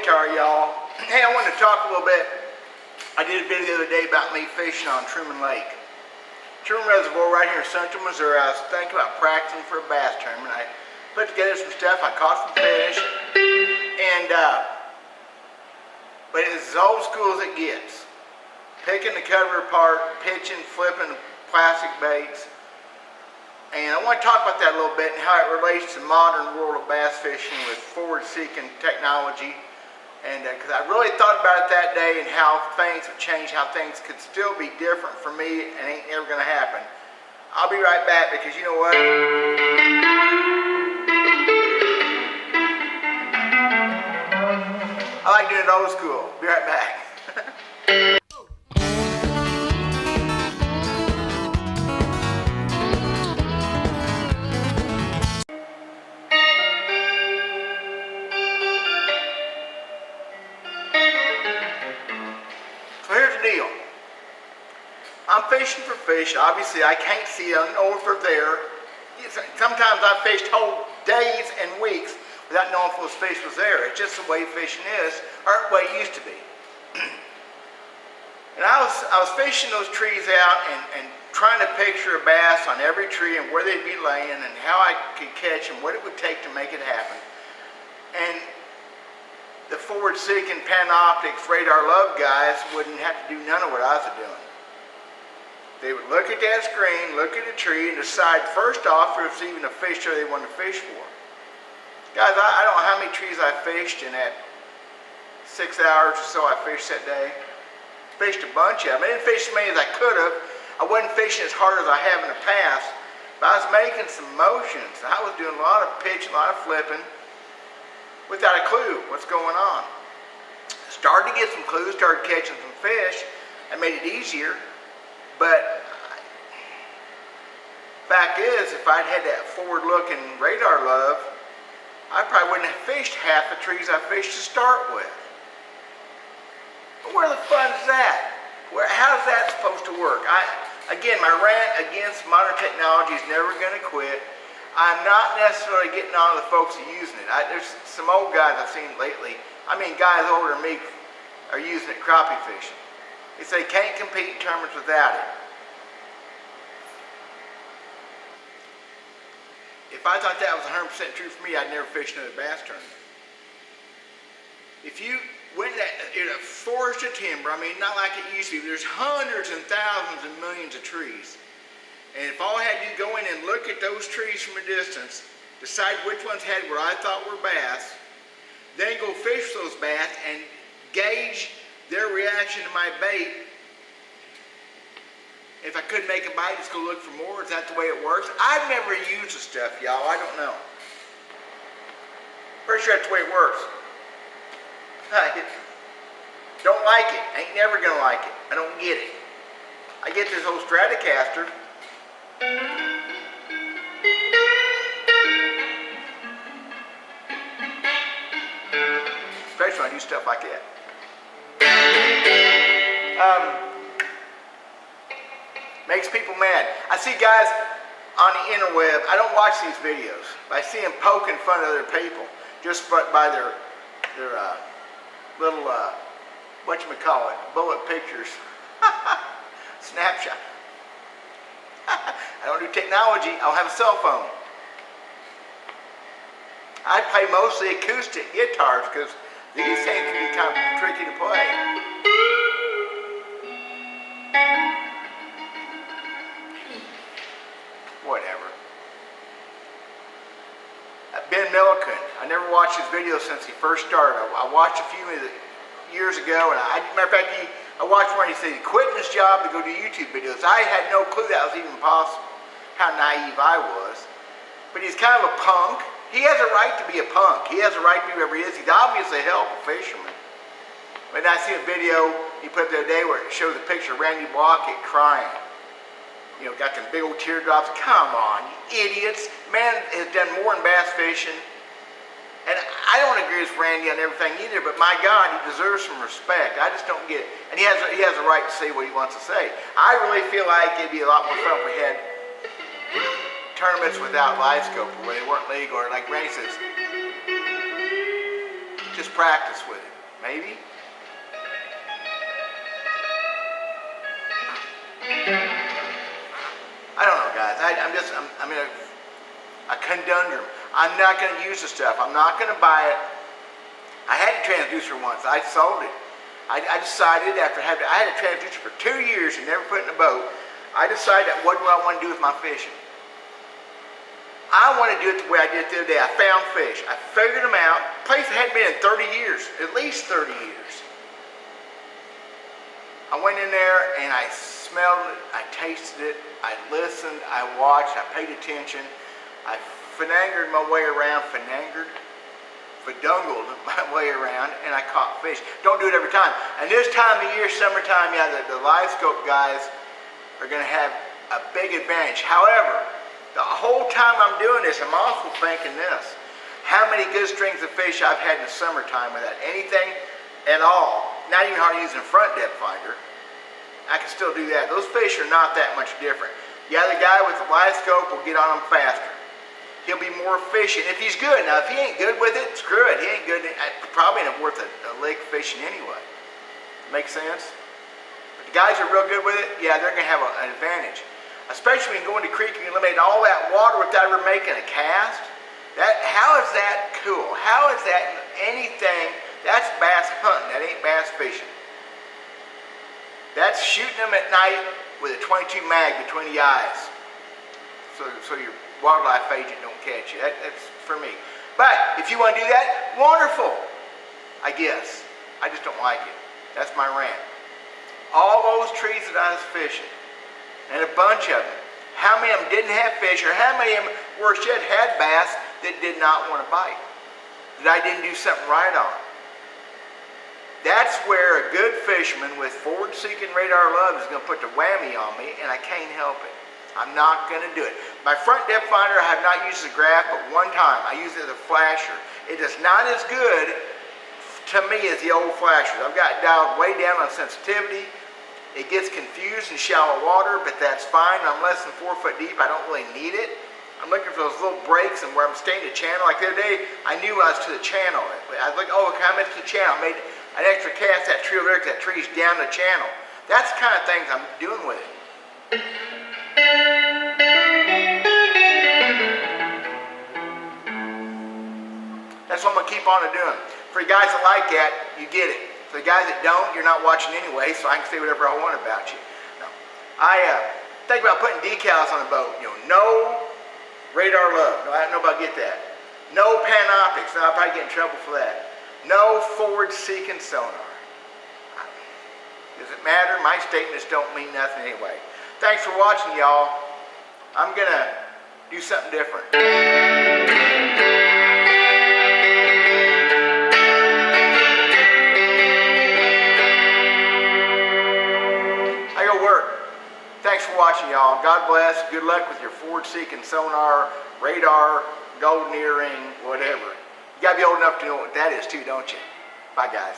guitar, y'all. Hey, I wanted to talk a little bit. I did a video the other day about me fishing on Truman Lake. Truman Reservoir right here in central Missouri. I was thinking about practicing for a bass tournament. I put together some stuff. I caught some fish. And, but it's as old school as it gets. Picking the cover apart, pitching, flipping plastic baits. And I want to talk about that a little bit and how it relates to the modern world of bass fishing with forward-seeking technology. And because I really thought about it that day and how things have changed, how things could still be different for me and ain't never going to happen. I'll be right back because you know what? I like doing it old school. Be right back. So here's the deal. I'm fishing for fish. Obviously, I can't see them. I don't know if they're there. Sometimes I've fished whole days and weeks without knowing if those fish was there. It's just the way fishing is, or the way it used to be. And I was fishing those trees out and trying to picture a bass on every tree and where they'd be laying and how I could catch them, what it would take to make it happen. And the forward-seeking Panoptics radar love guys wouldn't have to do none of what I was doing. They would look at that screen, look at the tree, and decide first off if there's even a fish there they want to fish for. Guys, I don't know how many trees I fished in that 6 hours or so I fished that day. Fished a bunch of them. I didn't fish as many as I could have. I wasn't fishing as hard as I have in the past, but I was making some motions. I was doing a lot of pitching, a lot of flipping, without a clue what's going on. Started to get some clues, started catching some fish. I made it easier, but fact is, if I'd had that forward-looking radar love, I probably wouldn't have fished half the trees I fished to start with. But where the fun is that? How's that supposed to work? Again, my rant against modern technology is never going to quit. I'm not necessarily getting on to the folks who are using it. There's some old guys I've seen lately. I mean, guys older than me are using it crappie fishing. They say can't compete in tournaments without it. If I thought that was 100% true for me, I'd never fish another bass tournament. If you went in a forest of timber, I mean, not like it used to be, there's hundreds and thousands and millions of trees. And if all I had to do go in and look at those trees from a distance, decide which ones had what I thought were bass, then go fish those bass and gauge their reaction to my bait. If I couldn't make a bite, just go look for more. Is that the way it works? I've never used the stuff, y'all. I don't know. Pretty sure that's the way it works. Don't like it. Ain't never gonna like it. I don't get it. I get this whole Stratocaster. Especially when I do stuff like that. Makes people mad. I see guys on the interweb, I don't watch these videos, but I see them poking fun at other people just by their little, whatchamacallit, bullet pictures. Snapshot. I don't do technology, I'll have a cell phone. I play mostly acoustic guitars because these things can be kind of tricky to play. Whatever. Ben Milliken, I never watched his videos since he first started. I watched a few years ago, and matter of fact, I watched one. He said he quit his job to go do YouTube videos. I had no clue that was even possible. How naive I was. But he's kind of a punk. He has a right to be a punk. He has a right to be whoever he is. He's obviously a hell of a fisherman. But I see a video he put up the other day where it shows a picture of Randy Blockett crying. You know, got them big old teardrops. Come on, you idiots. Man has done more in bass fishing. And I don't agree with Randy on everything either, but my God, he deserves some respect. I just don't get it. And he has a right to say what he wants to say. I really feel like it'd be a lot more fun if we had tournaments without Livescope where they weren't legal, or like Randy says, just practice with it. Maybe. I don't know, guys. I'm in a conundrum. I'm not going to use the stuff. I'm not going to buy it. I had a transducer once. I sold it. I decided after I had a transducer for 2 years and never put it in a boat. I decided that what do I want to do with my fishing? I want to do it the way I did it the other day. I found fish. I figured them out. Place I hadn't been in 30 years, at least 30 years. I went in there and I smelled it. I tasted it. I listened. I watched. I paid attention. I finangled my way around. Fadungled my way around, and I caught fish. Don't do it every time. And this time of year, summertime, yeah, the Livescope guys are going to have a big advantage. However, the whole time I'm doing this, I'm also thinking this: how many good strings of fish I've had in the summertime without anything at all, not even hardly using a front depth finder. I can still do that. Those fish are not that much different. Yeah, the guy with the Livescope will get on them faster. He'll be more efficient if he's good. Now, if he ain't good with it, screw it. He ain't good. Probably not worth a lick fishing anyway. Make sense? But the guys are real good with it. Yeah, they're going to have an advantage. Especially when you go into the creek and you eliminate all that water without ever making a cast. How is that cool? How is that anything? That's bass hunting. That ain't bass fishing. That's shooting them at night with a 22 mag between the eyes. So your wildlife agent don't catch you. That's for me. But if you want to do that, wonderful. I guess. I just don't like it. That's my rant. All those trees that I was fishing, and a bunch of them, how many of them didn't have fish, or how many of them, worse yet, had bass that did not want to bite, that I didn't do something right on? That's where a good fisherman with forward-seeking radar love is going to put the whammy on me, and I can't help it. I'm not going to do it. My front depth finder, I have not used as a graph, but one time. I used it as a flasher. It is not as good to me as the old flashers. I've got it dialed way down on sensitivity. It gets confused in shallow water, but that's fine. I'm less than 4 foot deep. I don't really need it. I'm looking for those little breaks and where I'm staying to channel. Like the other day, I knew I was to the channel. I was like, oh, okay, I'm into the channel. I made an extra cast that tree over there because that tree's down the channel. That's the kind of things I'm doing with it. That's what I'm going to keep on doing. For you guys that like that, you get it. For the guys that don't, you're not watching anyway, so I can say whatever I want about you. No. I think about putting decals on the boat. You know, no radar love. No, I don't know about get that. No panoptics. No, I'll probably get in trouble for that. No forward-seeking sonar. Does it matter? My statements don't mean nothing anyway. Thanks for watching, y'all. I'm going to do something different. I go work. Thanks for watching, y'all. God bless. Good luck with your forward-seeking sonar, radar, golden earring, whatever. You got to be old enough to know what that is too, don't you? Bye, guys.